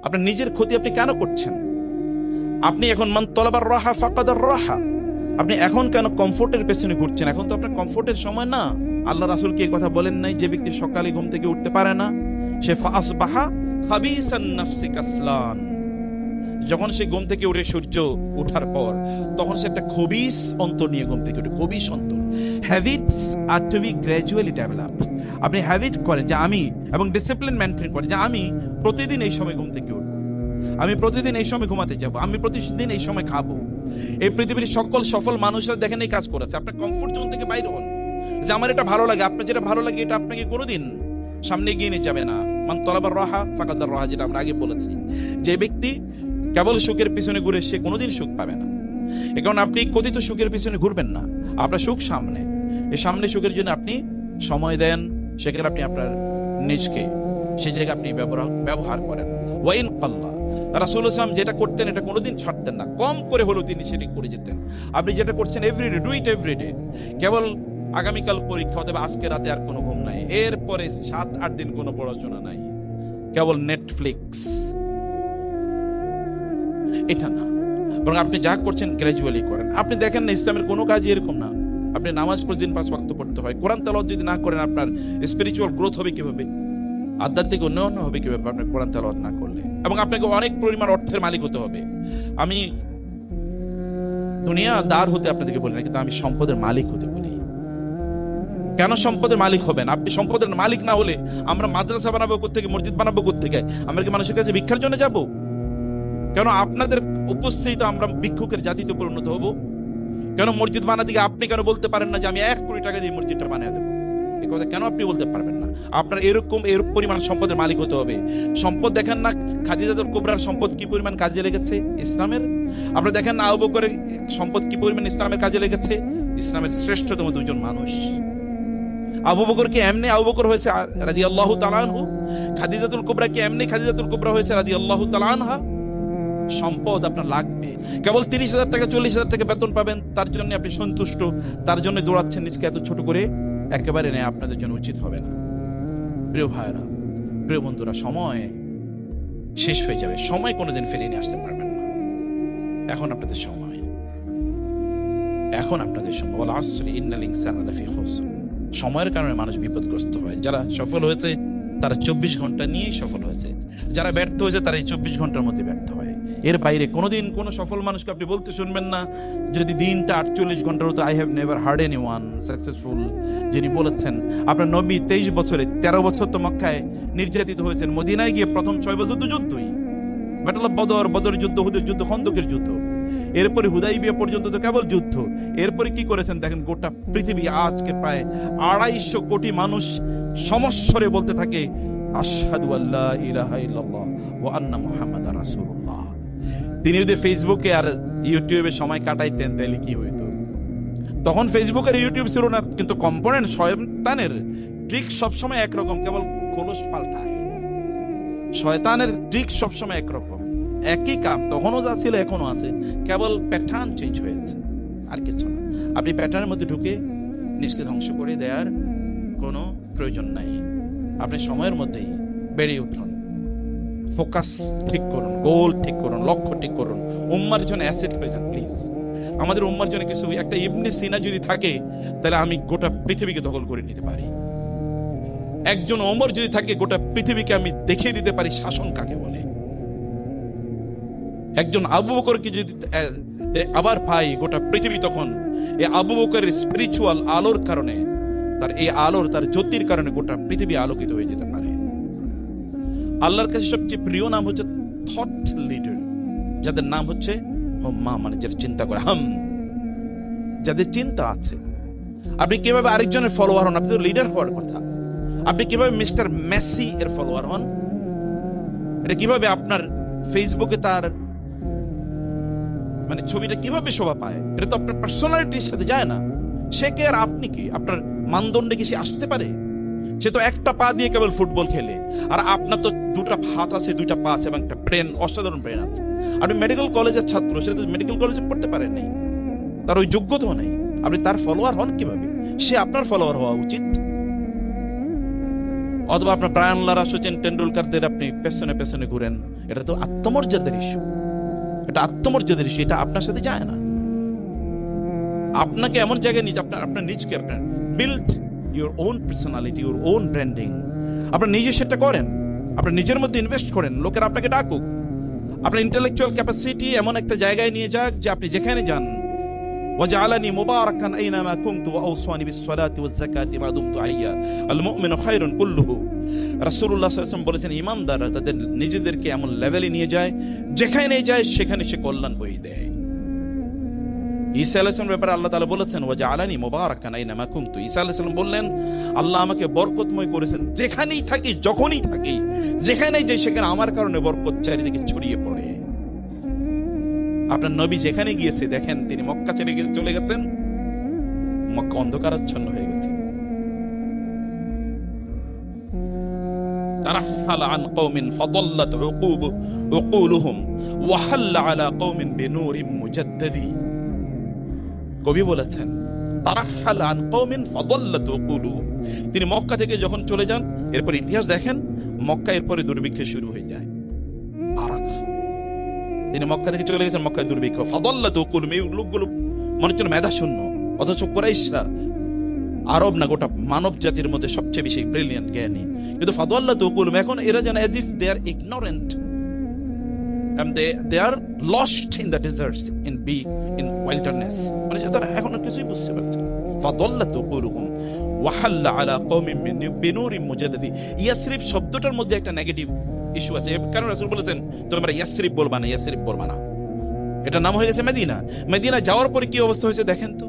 আপনার নিজের ক্ষতি আপনি কেন করছেন? আপনি এখন মান তলাবার রাহা ফাকাদার রাহা, আপনি এখন কেন কমফোর্টের পেছনে ঘুরছেন? এখন তো আপনার কমফোর্টের সময় না। আল্লাহ রাসূল কি এই কথা বলেন নাই, যে ব্যক্তি সকালে ঘুম থেকে উঠতে পারে না সে ফাসবাহা খাবিসান নাফসি কাসলান, যখন সে ঘুম থেকে উঠে সূর্য ওঠার পর তখন সে একটা খবিস অন্তর নিয়ে ঘুম থেকে উঠে, খবিস অন্তর। হ্যাবিটস আর টু বি গ্র্যাজুয়ালি ডেভেলপড। আপনি হ্যাবিট করেন যে আমি, এবং ডিসিপ্লিন মেনটেন করেন যে আমি প্রতিদিন এই সময় ঘুম থেকে উঠবো, আমি প্রতিদিন এই সময় ঘুমাতে যাব, আমি প্রতিদিন এই সময় খাবো। এই পৃথিবীর সকল সফল মানুষরা দেখেন এই কাজ করেছে। আপনার কমফোর্ট জোন থেকে বাইরে হন, যে আমার এটা ভালো লাগে, আপনার যেটা ভালো লাগে এটা আপনাকে কোনোদিন সামনে এগিয়ে নিয়ে যাবে না। মান তলাবার রাহা ফাকাদার রাহা, যেটা আমরা আগে বলেছি, যে ব্যক্তি কেবল সুখের পিছনে ঘুরে সে কোনোদিন সুখ পাবে না। এ কারণে আপনি কথিত সুখের পিছনে ঘুরবেন না, আপনার সুখ সামনে। এই সামনে সুখের জন্য আপনি সময় দেন, সেখানে আপনি আপনার নিজকে সেই জায়গায় আপনি ব্যবহার করেন। ওয়াইন কাল্লা, রাসূলুল্লাহ সাল্লাল্লাহু আলাইহি ওয়াসাল্লাম যেটা করতেন এটা কোনোদিন ছাড়তেন না, কম করে হলেও তিনি সেটি করে যেতেন। আপনি যেটা করছেন এভরিডে, ডু ইট এভরিডে। কেবল আগামীকাল পরীক্ষা, অথবা আজকে রাতে আর কোনো ঘুম নাই, এরপরে 7-8 দিন কোনো পড়াশোনা নাই, কেবল নেটফ্লিক্স, এটা না। বরং আপনি যা করছেন গ্র্যাজুয়ালি করেন। আপনি দেখেন না ইসলামের কোনো কাজই এরকম না। আপনি নামাজ প্রতিদিন 5 ওয়াক্ত পড়তে হয়, কোরআন তেলাওয়াত যদি না করেন আপনার স্পিরিচুয়াল গ্রোথ হবে কিভাবে, আধ্যাত্মিক উন্নয়ন হবে কিভাবে আপনার কোরআন তেলাওয়াত না করলে? এবং আপনাকে অনেক পরিমাণ অর্থের মালিক হতে হবে। আমি দুনিয়া দার হতে আপনাদেরকে বলি না, কিন্তু আমি সম্পদের মালিক হতে বলি। কেন সম্পদের মালিক হবেন? আপনি সম্পদের মালিক না হলে আমরা মাদ্রাসা বানাবো কোত্থেকে, মসজিদ বানাবো কোত্থেকে? আমরা কি মানুষের কাছে ভিক্ষার জন্য যাব? কেন আপনাদের উপস্থিত আমরা ভিক্ষুকের জাতিতে পরিণত হব? কেন মসজিদ বানাতে গিয়ে আপনি কেন বলতে পারেন না যে আমি 1 কোটি টাকা দিয়ে মসজিদটা বানিয়ে দেবো? এই কথা কেন আপনি বলতে পারবেন না? আপনার এরকম পরিমাণ সম্পদের মালিক হতে হবে। সম্পদ দেখেন না খাদিজাতুল কুবরার সম্পদ কি পরিমাণ কাজে লেগেছে ইসলামের। আপনারা দেখেন না আবু বকরের সম্পদ কি পরিমাণ ইসলামের কাজে লেগেছে। ইসলামের শ্রেষ্ঠতম 2 জন মানুষ। আবু বকর কি এমনি আবু বকর হয়েছে রাদিয়াল্লাহু তাআলা আনহু? খাদিজাতুল কুবরা কি এমনি খাদিজাতুল কুবরা হয়েছে রাদিয়াল্লাহু তাআলা আনহা? সম্পদ আপনার লাগবে। কেবল 30,000 টাকা 40,000 টাকা বেতন পাবেন তার জন্য আপনি সন্তুষ্ট, তার জন্য দৌড়াচ্ছেন নিজকে এত ছোট করে, একেবারে নেই, আপনাদের জন্য উচিত হবে না। প্রিয় ভাইরা, প্রিয় বন্ধুরা, সময় শেষ হয়ে যাবে, সময় কোনোদিন ফিরিয়ে নিয়ে আসতে পারবেন না। এখন আপনাদের সময়, এখন আপনাদের সময়। ওয়াল আসরি ইন্নাল ইনসানা লাফি খুসর। সময়ের কারণে মানুষ বিপদগ্রস্ত হয়। যারা সফল হয়েছে তারা 24 ঘন্টা নিয়েই সফল হয়েছে, যারা ব্যর্থ হয়েছে তারা এই 24 ঘন্টার মধ্যে ব্যর্থ হয়। এর বাইরে কোনোদিন কোনো সফল মানুষকে আপনি বলতে শুনবেন না যদি দিনটা 48 ঘন্টার হতো। I have never hard anyone successful যিনি বলেছেন। আপনার নবী 23 বছরে 13 বছর তো মক্কায় নির্যাতিত হয়েছেন, মদিনায় গিয়ে প্রথম 6 বছর তো যুদ্ধই, ব্যাটল অফ বদর যুদ্ধ, হুদের যুদ্ধ, খন্দকের যুদ্ধ, এরপরে হুদাইবিয়া পর্যন্ত তো কেবল যুদ্ধ। এরপরে কি করেছেন দেখেন, গোটা পৃথিবী আজকে প্রায় 250 কোটি মানুষ সমস্বরে বলতে থাকে আশহাদু আল্লা ইলাহা ইল্লাল্লাহ ওয়া আন্না মুহাম্মাদার রাসূলুল্লাহ। তিনি যদি ফেসবুকে আর ইউটিউবে সময় কাটাইতেন তাহলে কি হইতো? তখন ফেসবুক আর ইউটিউব ছিল না, কিন্তু কম্পোনেন্ট শয়তানের ট্রিক সবসময় একরকম, কেবল খোলস পাল্টায়। শয়তানের ট্রিক সবসময় একরকম, একই কাম, তখনও যা ছিল এখনো আছে, কেবল প্যাটার্ন চেঞ্জ হয়েছে, আর কিছু না। আপনি প্যাটার্নের মধ্যে ঢুকে নিজকে ধ্বংস করে দেওয়ার কোনো প্রয়োজন নাই। আপনি সময়ের মধ্যেই বেড়ে উঠুন, ফোকাস ঠিক করুন, গোল ঠিক করুন, লক্ষ্য ঠিক করুন, উম্মার জন্য অ্যাসেট হয়ে যান প্লিজ। আমাদের উম্মার জন্য কিছু একটা ইবনে সিনা যদি থাকে তাহলে আমি গোটা পৃথিবীকে দখল করে নিতে পারি। একজন ওমর যদি থাকে গোটা পৃথিবীকে আমি দেখিয়ে দিতে পারি শাসন কাকে বলে। একজন আবু বকরকে যদি আবার পাই গোটা পৃথিবী, তখন এই আবু বকরের স্পিরিচুয়াল আলোর কারণে, তার এই আলোর, তার জ্যোতির কারণে গোটা পৃথিবী আলোকিত হয়ে যেতে পারে। আল্লাহর কাছে সবচেয়ে প্রিয় নাম হচ্ছে থট লিডার, যাদের নাম হচ্ছে হোম্মা, মানে যারা চিন্তা করে, যাদের চিন্তা আছে। আপনি কিভাবে আরেকজনের ফলোয়ার হন? আপনি তো লিডার হওয়ার কথা। আপনি কিভাবে মিস্টার মেসি এর ফলোয়ার হন? এটা কিভাবে আপনার ফেসবুকে তার মানে ছবিটা কিভাবে শোভা পায়? এটা তো আপনার পার্সোনালিটির সাথে যায় না। সে কে আর আপনি কি? আপনার মানদণ্ডে কি সে আসতে পারে? সে তো একটা পা দিয়ে কেবল ফুটবল খেলে, আর আপনার তো 2টা হাত আছে, 2টা পা আছে, এবং একটা ব্রেন, অসাধারণ ব্রেন আছে। আপনি মেডিকেল কলেজের ছাত্র, সে তো মেডিকেল কলেজে পড়তে পারেন নাই, তার ওই যোগ্যতাও নেই। আপনি তার ফলোয়ার হন কিভাবে? সে আপনার ফলোয়ার হওয়া উচিত। অথবা আপনার ব্রায়ান লারা, সচিন টেন্ডুলকারদের আপনি পেছনে পেছনে ঘুরেন, এটা তো আত্মমর্যাদার ইস্যু, এটা আত্মমর্যাদার ইস্যু, এটা আপনার সাথে যায় না। আপনাকে এমন জায়গায় নিয়ে আপনার নিজকে আপনার build your own personality, your own branding, আপনার নিজে সেটা করেন, আপনার নিজের মধ্যে ইনভেস্ট করেন, লোকেরা আপনাকে ডাকুক। আপনার ইন্টেলেকচুয়াল ক্যাপাসিটি এমন একটা জায়গায় নিয়ে যাক যে আপনি যেখানে যান, ওয়াজআলানি মুবারাকান আইনামা কুনতু ওয়া আওসানি বিস-সালাতি ওয়াজ-যাকাতি মা দুমতু হাইয়া আল মুমিনু খায়রুন কুল্লুহু। রাসূলুল্লাহ সাল্লাল্লাহু আলাইহি ওয়াসাল্লাম বলেছেন, ঈমানদাররা তাদের নিজেদেরকে এমন লেভেলে নিয়ে যায় যেখানে যায় সেখানে সে কল্যাণ বয়ে দেয়। ঈসা আলাইহিস সালামের ব্যাপারে আল্লাহ তাআলা বলেছেন, ওয়াজআলানি মুবারাকান আইনামা কুনতু। ঈসা আলাইহিস সালাম বললেন, আল্লাহ আমাকে বরকতময় করেছেন, যেখানেই থাকি, যখনই থাকি, যেখানেই যাই সেখানে আমার কারণে বরকত চারিদিকে ছড়িয়ে পড়ে। আপনার নবী যেখানে গিয়েছে দেখেন, তিনি মক্কা ছেড়ে চলে গেছেন, মক্কা অন্ধকারাচ্ছন্ন হয়ে গেছে। তারাহাল আন কওমিন ফাদাল্লাত উকুলুহুম ওয়া হাল্লা আলা কওমিন বিনূরিন মুজাদ্দাদি। কবি বলেছেন, তারাহাল আন কওমিন ফাদাল্লাত উকুলুহুম। তিনি মক্কা থেকে যখন চলে যান, এরপর ইতিহাস দেখেন, মক্কা এরপরে দুর্ভিক্ষ শুরু হয়ে যায়। তিনি মক্কা থেকে চলে গেছেন, মক্কায় দুর্ভিক্ষ। ফাদাল্লাত উকুলুহুম, এই লোকগুলো মনে হচ্ছিল মেধা শূন্য, অথচ কুরাইশরা আরব না গোটা মানব জাতির মধ্যে সবচেয়ে বেশি ব্রিলিয়ান্ট জ্ঞানী, কিন্তু ফাদাল্লাত উকুলুহুম এখন এরা যেন as if they are ignorant and they are lost in the deserts, in wilderness, মানে তারা এখন আর কিছুই বুঝতে পারছে না। ফাদাল্লাত উকুলুহুম ওয়া হাল্লা আলা কওমিন বিনূরিন মুজাদ্দাদি। ইয়াসরিব শব্দটার মধ্যে একটা নেগেটিভ ইস্যু আছে, কারণ রাসূল বলেছেন তোমরা ইয়াসরিব বলবা না, ইয়াসরিব বলবা না। এটা নাম হয়ে গেছে মদিনা। মদিনা যাওয়ার পরে কি অবস্থা হয়েছে দেখেন তো,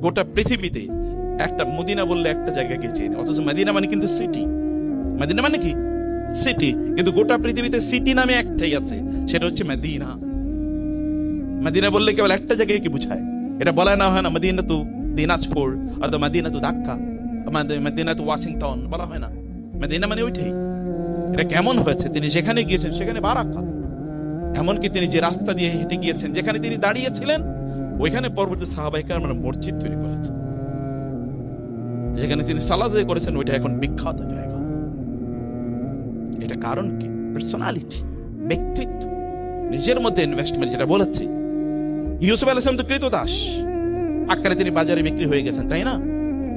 গোটা পৃথিবীতে একটা মদিনা বললে একটা জায়গায় গেছে, অথচ মদিনা মানে কিন্তু সিটি। মদিনা মানে কি? সিটি। কিন্তু গোটা পৃথিবীতে সিটি নামে একটাই আছে, সেটা হচ্ছে মদিনা। মদিনা বললে কেবল একটা জায়গায় কি বুঝায়? এটা বলা না হয় না মদিনা তো দিনাজপুর, অথবা মদিনা তো ঢাকা, মদিনা তো ওয়াশিংটন, বলা হয় না। মদিনা মানে ওইটাই। এটা কেমন হয়েছে? তিনি যেখানে গিয়েছেন সেখানে বারাকা। এমনকি তিনি যে রাস্তা দিয়ে হেঁটে গিয়েছেন, যেখানে তিনি দাঁড়িয়েছিলেন, ওইখানে পরবর্তী সাহাবায়ে কেরামরা মসজিদ তৈরি করেছেন। যেখানে তিনি সালাত করেছেন, ওইটা এখন বিখ্যাত জায়গা। এটা কারণ কি? পার্সোনালিটি, ব্যক্তিত্ব, নিজের মধ্যে ইনভেস্টমেন্ট। যেটা বলেছে ইউসুফ আলাইহিস সালাম তো কৃতদাস আকারে তিনি বাজারে বিক্রি হয়ে গেছেন, তাই না?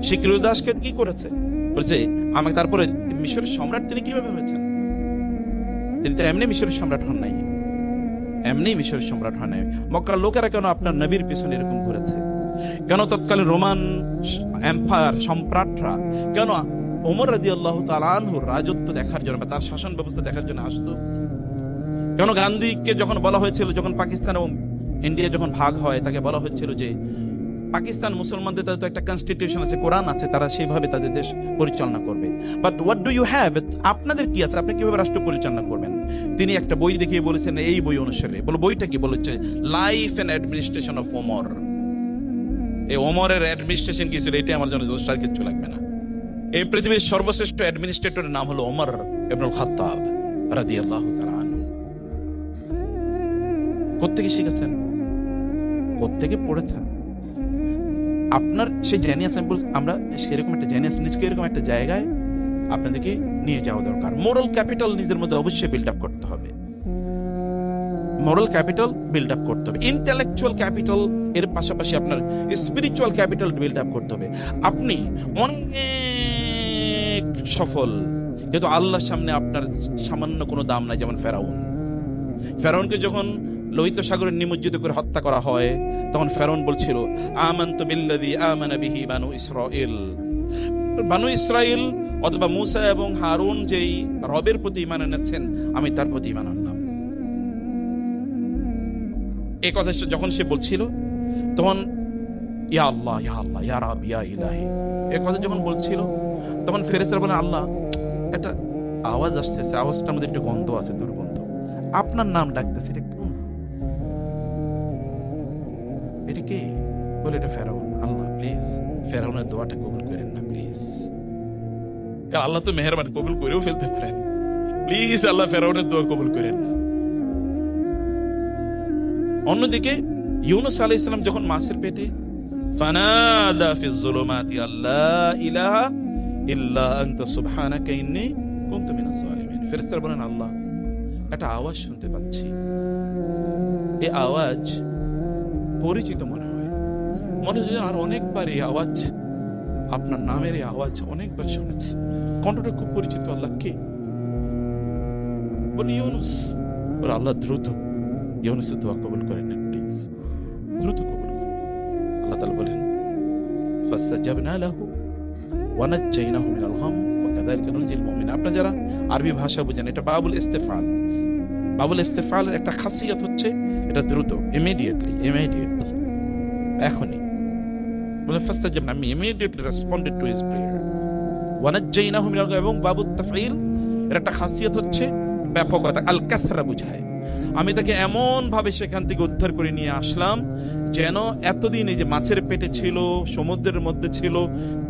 সেই কৃতদাসকে কি করেছে? বলছে আমাকে। তারপরে মিশরের সম্রাট তিনি কিভাবে হয়েছেন? তিনি তো এমনি মিশরের সম্রাট হন নাই, এমনি মিশরের সম্রাট হন নাই। মক্কার লোকেরা কেন আপনার নবীর পিছনে এরকম ঘুরেছে? কেন তৎকালীন রোমান এম্পায়ার সম্রাটরা কেন ওমর রাদিয়াল্লাহু তাআলা আনহুর রাজত্ব দেখার জন্য বা তার শাসন ব্যবস্থা দেখার জন্য আসতো? কেন গান্ধীকে যখন বলা হয়েছিল, যখন পাকিস্তান এবং ইন্ডিয়া যখন ভাগ হয়, তাকে বলা হয়েছিল যে পাকিস্তান মুসলমানদের তাদের তো একটা কনস্টিটিউশন আছে, কোরআন আছে, তারা সেইভাবে তাদের দেশ পরিচালনা করবে। But what do you have? আপনাদের কি আছে? আপনি কিভাবে রাষ্ট্র পরিচালনা করবেন? তিনি একটা বই দেখিয়ে বলেছেন, এই বই অনুসারে। বলো বইটা কি? বলেছে life and administration of Omar. এই ওমরের অ্যাডমিনিস্ট্রেশন কি ছিল, এটা আমার জন্য কিছু লাগবে না। এই পৃথিবীর সর্বশ্রেষ্ঠ অ্যাডমিনিস্ট্রেটরের নাম হলো ওমর ইবনুল খাত্তাব রাদিয়াল্লাহু তাআলা আনহু। কোত্থেকে শিখেছেন? কোত্থেকে পড়েছেন? আপনার সেই জেনিয়াস, আমরা সেরকম একটা জেনিয়াস, নিজকে এরকম একটা জায়গায় আপনাদেরকে নিয়ে যাওয়া দরকার। মোরাল ক্যাপিটাল নিজের মধ্যে অবশ্যই বিল্ড আপ করতে হবে। মোরাল ক্যাপিটাল বিল্ড আপ করতে হবে। ইন্টেলেকচুয়াল ক্যাপিটাল এর পাশাপাশি আপনার স্পিরিচুয়াল ক্যাপিটাল বিল্ড আপ করতে হবে। আপনি অনেক সফল, কিন্তু আল্লাহর সামনে আপনার সামান্য কোনো দাম নাই। যেমন ফেরাউনকে যখন লোহিত সাগরে নিমজ্জিত করে হত্যা করা হয়, তখন ফেরাউন বলছিল আমানতু বিল্লাযী আমানা বিহি বানু ইসরাঈল। বানু ইসরাঈল অথবা মূসা এবং হারুন যেই রবের প্রতি ঈমান এনেছেন, আমি তার প্রতি ঈমান আনলাম। এই কথা যখন সে বলছিল, তখন ইয়া আল্লাহ, ইয়া আল্লাহ, ইয়া রাব, ইয়া ইলাহি, এই কথা যখন বলছিল, তখন ফেরেশতারা বলেন, আল্লাহ একটা আওয়াজ আসতেছে, আওয়াজটার মধ্যে একটু গন্ধ আছে, দুর্গন্ধ। আপনার নাম ডাকতেছে, এটা কোন? এটা কে? বলে এটা ফেরাউন। আল্লাহ প্লিজ ফেরাউনের দোয়াটা কবুল করেন না প্লিজ, কারণ আল্লাহ তো মেহেরবান, কবুল করেও ফেলতে পারেন। প্লিজ আল্লাহ ফেরাউনের দোয়া কবুল করেন না। অন্যদিকে ইউনূস আলাইহিস সালাম যখন মাছের পেটে, ফানাদা ফিজ যুলুমাতি আল্লা ইলাহা ইল্লা আনতা সুবহানাকা ইন্নী কুনতু মিনাজ জালিমিন। ফেরেশতারা বলেন, আল্লাহ, একটা আওয়াজ শুনতে পাচ্ছি, এই আওয়াজ পরিচিত মনে হয়, মনে হচ্ছে আর অনেকবার এই আওয়াজ, আপনার নামের এই আওয়াজ অনেকবার শুনেছি, কণ্ঠটা খুব পরিচিত। আল্লাহ কে? বলি ইউনুস। ওর আল্লাহ দ্রুত ইউনুসের দোয়া কবুল করেন না, প্লিজ দ্রুত কবুল করেন। আল্লাহ তাআলা বলেন, ফাসতাজাবনা লাহু ওয়া নাজ্জাইনাহু মিনাল গাম ওয়া কাযালিকা নুনজিল মুমিনিন। আপনারা যারা আরবি ভাষা বুঝেন, এটা বাবুল ইস্তেফাল। বাবুল ইস্তেফালের একটা খাসিয়াত হচ্ছে এটা দ্রুত, ইমিডিয়েটলি, এখনই। বলে ফাসতাজাবনা, আমি immediately responded to his prayer. ওয়া নাজ্জাইনাহু মিনাল গাম, এবং বাবুত তাফঈল এর একটা খাসিয়াত হচ্ছে ব্যাপকতা, আল কাসরা বুঝায়। আমি তাকে এমন ভাবে সেখান থেকে উদ্ধার করে নিয়ে আসলাম যেন এতদিন এই যে মাছের পেটে ছিল, সমুদ্রের মধ্যে ছিল,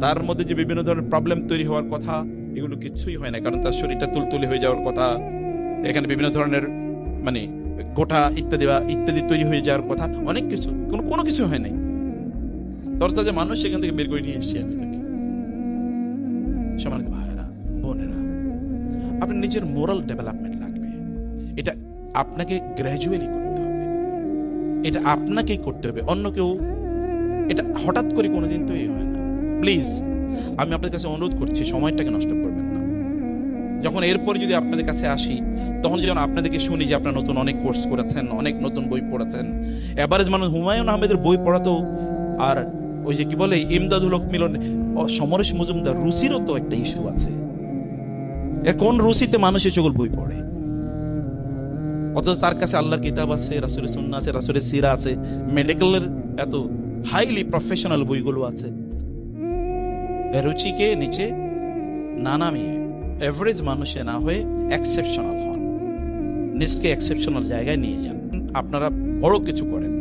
তার মধ্যে যে বিভিন্ন ধরনের প্রবলেম তৈরি হওয়ার কথা, এগুলো কিছুই হয় না, কারণ তার শরীরটা তুলতুলে হয়ে যাওয়ার কথা, এখানে বিভিন্ন ধরনের মানে গোটা ইত্যাদি তৈরি হয়ে যাওয়ার কথা, অনেক কিছু, কোনো কিছু হয় নাই। তরতা যে মানুষ সেখান থেকে বের করে নিয়ে এসেছি আমি তাকে। সম্মানিত ভাইয়েরা, বোনেরা, আপনার নিজের মোরাল ডেভেলপমেন্ট লাগবে। এটা আপনাকে গ্র্যাজুয়ালি করতে হবে, এটা আপনাকেই করতে হবে, অন্য কেউ এটা হঠাৎ করে কোনোদিন তৈরি হয় না। প্লিজ আমি আপনাদের কাছে অনুরোধ করছি, সময়টাকে নষ্ট করবেন না। যখন এরপরে যদি আপনাদের কাছে আসি, তখন যখন আপনাদেরকে শুনি যে আপনারা নতুন অনেক কোর্স করেছেন, অনেক নতুন বই পড়েছেন, এভারেজ মানুষ হুমায়ুন আহমেদের বই পড়াতো, আর ওই যে কি বলে ইমদাদুল হক মিলন, সমরেশ মজুমদার, রুচিরও তো একটা ইস্যু আছে। কোন রুচিতে মানুষ এই সকল বই পড়ে? অথচ তার কাছে আল্লাহর কিতাব আছে, রাসূলের সুন্নাহ আছে, রাসূলের সিরা আছে, মেডিকেলের এত হাইলি প্রফেশনাল বইগুলো আছে। রুচিকে নিচে না নামিয়ে এভারেজ মানুষে না হয়ে এক্সেপশনাল হন, নিজকে এক্সেপশনাল জায়গায় নিয়ে যান। আপনারা বড় কিছু করেন,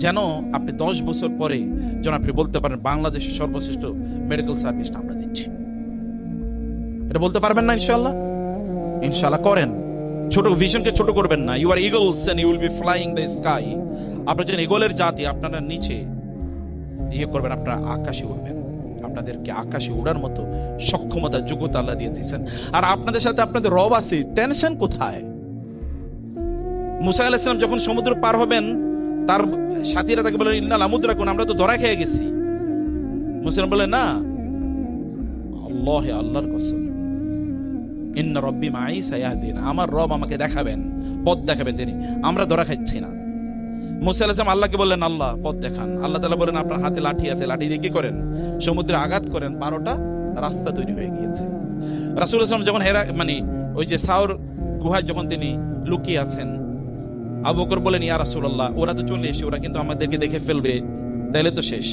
যেন আপনি 10 বছর পরে যেন আপনি বলতে পারেন বাংলাদেশের সর্বশ্রেষ্ঠ মেডিকেল সার্ভিসটা আমরা দিচ্ছি। এটা বলতে পারবেন না? ইনশাআল্লাহ, ইনশাআল্লাহ করেন। ছোট ভিশনকে ছোট করবেন না। You are eagles and you will be flying the sky. আপনারা যেন ইগলের জাতি, আপনারা নিচে করবেন, আপনারা আকাশে উড়বেন। আপনাদেরকে আকাশে উড়ার মতো সক্ষমতা, যোগ্যতা আল্লাহ দিয়ে দিয়েছেন। আর আপনাদের সাথে আপনাদের রব আছে, টেনশন কোথায়? মুসা আলাইহিস সালাম যখন সমুদ্র পার হবেন, তার সাথীরা তাকে বলেন, ইন্নাল আমুদ্রাকুন, আমরা তো ধরা খেয়ে গেছি। মুসা বলে, না, আল্লাহর কসম, ইন্না রব্বি মাই সায়াহদিন, আমার রব আমাকে দেখাবেন, পথ দেখাবেন তিনি, আমরা ধরা খাচ্ছি না। মুসা আলাইহিস সালাম আল্লাহকে বললেন, আল্লাহ পথ দেখান। আল্লাহ তাআলা বলেন, আপনার হাতে লাঠি আছে, লাঠি দিয়ে কি করেন? সমুদ্রে আঘাত করেন, 12টা রাস্তা তৈরি হয়ে গিয়েছে। রাসূলুল্লাহ সাল্লাল্লাহু আলাইহি ওয়াসাল্লাম যখন মানে ওই যে সাউর গুহায় যখন তিনি লুকিয়ে আছেন, আবু বকর বলেন, ইয়া রাসূলুল্লাহ, ওরা তো চলে এসে, ওরা কিন্তু আমাদেরকে দেখে ফেলবে, তাইলে তো শেষ।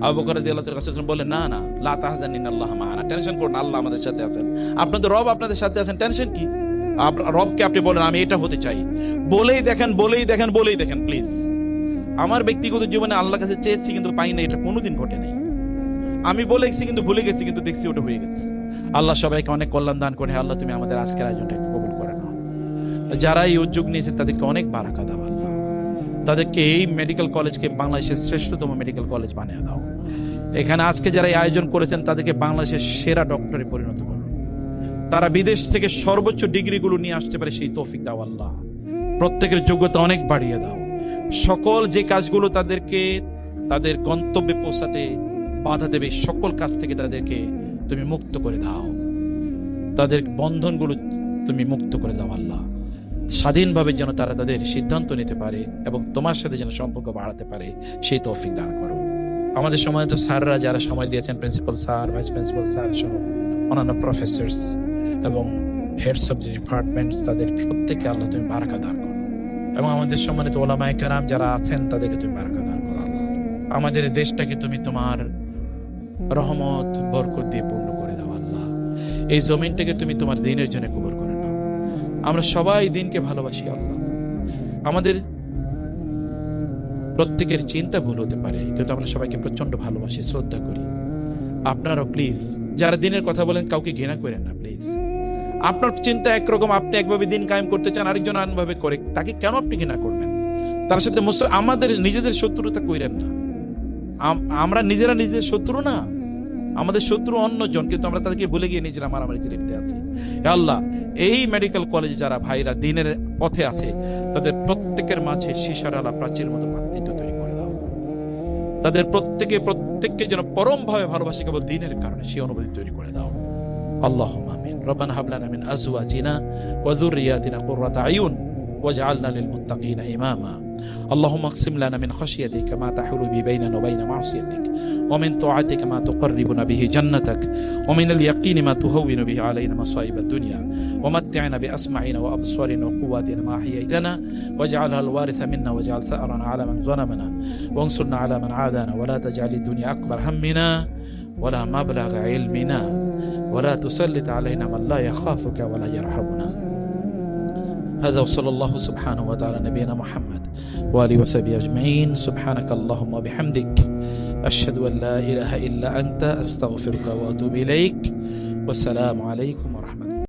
আবু বকর রাদিয়াল্লাহু তাআলা রাসূলুল্লাহ বলেন, না না, লা তাহজান ইন্নাল্লাহা মা'ানা, টেনশন করুন, আল্লাহ আমাদের সাথে আছেন, আপনাদের রব আপনাদের সাথে আছেন, টেনশন কি? রবকে আপনি বলেন, আমি এটা হতে চাই, বলেই দেখেন। প্লিজ, আমার ব্যক্তিগত জীবনে আল্লাহর কাছে চেয়েছি কিন্তু পাই না, এটা কোনোদিন ঘটে নাই। আমি বলেছি কিন্তু ভুলে গেছি, কিন্তু দেখছি ওটা হয়ে গেছে। আল্লাহ সবাইকে অনেক কল্যাণ দান করে। আল্লাহ তুমি আমাদের আজকের আয়োজনটাকে কবুল করে নাও। যারা এই উদ্যোগ নিয়েছে তাদেরকে অনেক বারাকা দাও আল্লাহ, তাদেরকে এই মেডিকেল কলেজকে বাংলাদেশের শ্রেষ্ঠতম মেডিকেল কলেজ বানিয়ে দাও। এখানে আজকে যারা এই আয়োজন করেছেন তাদেরকে বাংলাদেশের সেরা ডক্টরে পরিণত করো। তারা বিদেশ থেকে সর্বোচ্চ ডিগ্রিগুলো নিয়ে আসতে পারে সেই তৌফিক দাও আল্লাহ। প্রত্যেকের যোগ্যতা অনেক বাড়িয়ে দাও। সকল যে কাজগুলো তাদেরকে তাদের গন্তব্যে পৌঁছাতে বাধা দেবে, সকল কাজ থেকে তাদেরকে তুমি মুক্ত করে দাও। তাদের বন্ধনগুলো তুমি মুক্ত করে দাও আল্লাহ। স্বাধীনভাবে যেন তারা তাদের সিদ্ধান্ত নিতে পারে এবং তোমার সাথে যেন সম্পর্ক বাড়াতে পারে, সেই তৌফিক দান করো। আমাদের সময় তো স্যাররা যারা সময় দিয়েছেন, principal sir, vice principal sir সহ অন্যান্য প্রফেসরস এবং হেডস অফ দি ডিপার্টমেন্টস, তাদের প্রত্যেককে আল্লাহ তুমি বারাকা দান করো। এবং আমাদের সম্মানিত ওলামায়ে কেরাম যারা আছেন তাদেরকে তুমি বারাকা দান করো আল্লাহ। আমাদের দেশটাকে তুমি তোমার রহমত বরকত দিয়ে পূর্ণ করে দাও আল্লাহ। এই জমিনটাকে তুমি তোমার দ্বীনের জন্য কবুল করে নাও। আমরা সবাই দ্বীনকে ভালোবাসি আল্লাহ। আমাদের প্রত্যেকের চিন্তা ভুল হতে পারে, কিন্তু আমরা সবাইকে প্রচন্ড ভালোবাসি, শ্রদ্ধা করি। আপনারাও প্লিজ যারা দ্বীনের কথা বলেন কাউকে ঘৃণা করেন না প্লিজ। আপনার চিন্তা একরকম, আপনি একভাবে দ্বীন কায়েম করতে চান, আরেকজন আনভাবে করে, তাকে কেন আপনি ঘৃণা করবেন? তার সাথে আমাদের নিজেদের শত্রুতা কইরেন না। আমরা নিজেরা নিজেদের শত্রু না, আমাদের শত্রু অন্যজন, কিন্তু আমরা তাদেরকে ভুলে গিয়ে নিজেরা মারামারিতে লিপ্তে আছি। হে আল্লাহ, এই মেডিকেল কলেজে যারা ভাইরা দিনের পথে আছে তাদের প্রত্যেকের মাঝে সীসার আলা প্রাচীর মতো ভাতৃত্ব তৈরি করে দাও। তাদের প্রত্যেককে যেন পরম ভাবে ভালোবাসে কেবল দিনের কারণে, সেই অনুভূতি তৈরি করে দাও। আল্লাহুম্মা আমিন। রব্বানা হাব লানা মিন আজওয়াজিনা ওয়া যুররিয়াতিনা কুররাতা আয়ুন ওয়াজআলনা লিল মুত্তাকিনা ইমামা। اللهم اقسم لنا من خشيتك ما تحول به بيننا وبين معصيتك ومن طاعتك ما تقربنا به جنتك ومن اليقين ما تهون به علينا مصائب الدنيا ومتعنا بأسماعنا وأبصارنا وقواتنا ما أحييتنا واجعلها الوارث منا واجعل ثأرنا على من ظلمنا وانصرنا على من عادانا ولا تجعل الدنيا أكبر همنا ولا مبلغ علمنا ولا تسلط علينا من لا يخافك ولا يرحمنا. هذا وصلى الله سبحانه وتعالى نبينا محمد وآله وصحبه أجمعين. سبحانك اللهم وبحمدك أشهد أن لا إله إلا أنت أستغفرك وأتوب إليك. والسلام عليكم.